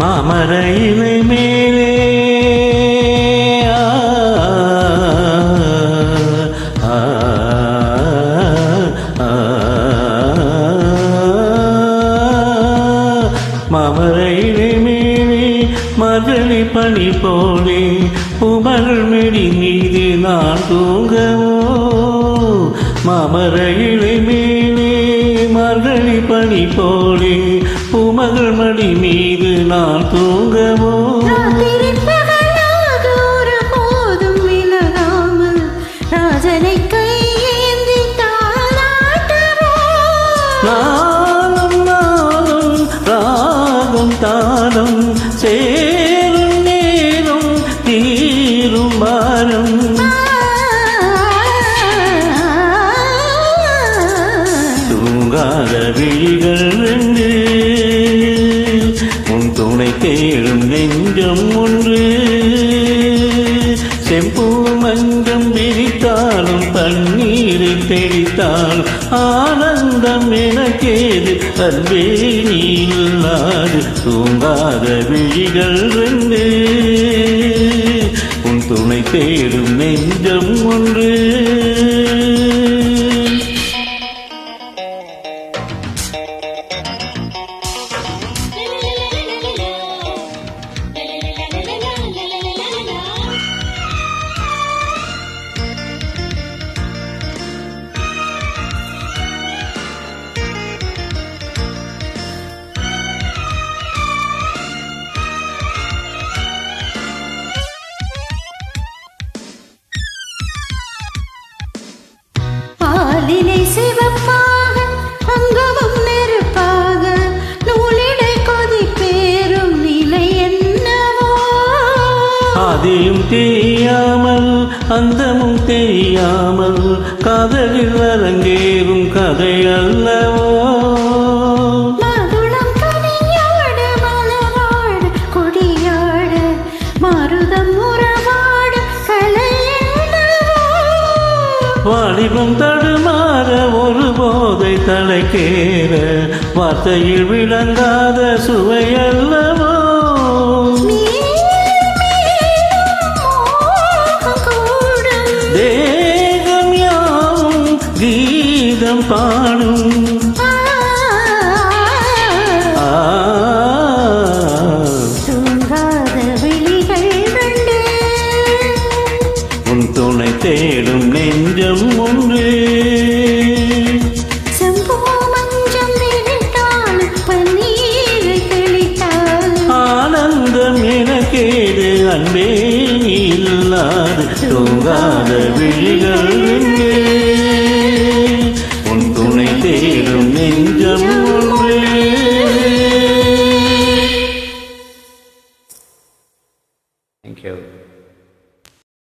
மாமர இலை மேலே மாமர இலை மேலே மகளி பனி போலே உமகள் மெடி மீது நான் தூங்கவோ மாமர இலை மேலே மகளி பனி போலே உமகள் மடி மீது நான் தூங்கவோ போதும் விலகாமல் ராஜனை கையேந்தி தாளாட்டவோ நாளும் நாளும் ராகம் தாளம் சேரும் நேரும் தீரும் வாரம் தூங்காத விழிகள் ரெண்டு துணை தேடும் நெஞ்சம் ஒன்று செம்பூ மஞ்சம் விரித்தாலும் தண்ணீரை தெளித்தால் ஆனந்தம் எனக்கேது அன்பே நீ இல்லாது தூங்காத விழிகள் ரெண்டு உன் துணை தேடும் நெஞ்சம் ஒன்று பாலினை சிவப்பாக அங்கமும் நெருப்பாக நூலிடை கொதிப்பேறும் நிலை என்னவோ ஆதியும் தெரியாமல் அந்தமும் தெரியாமல் காதலில் அரங்கேறும் கதை அல்லவோ மதுளம் கனியாடு மலராடு கொடியாடு மருதம் உறவாடு கலை என்னவோ வாலிபம் தடுமாற ஒரு போதை தலைக்கேற வார்த்தையில் விளங்காத சுவை அல்லவோ தேகம் யாவும் கீதம் பாடும் தூங்காத விழிகள் ரெண்டு உன் துணை தேடும் நெஞ்சம் ஒன்று செம்பூ மஞ்சம் விழித்தால் பன்னீரை தெளித்தால் ஆனந்தம் எனக்கேது அன்பே நீ இல்லாது தூங்காத விழிகள்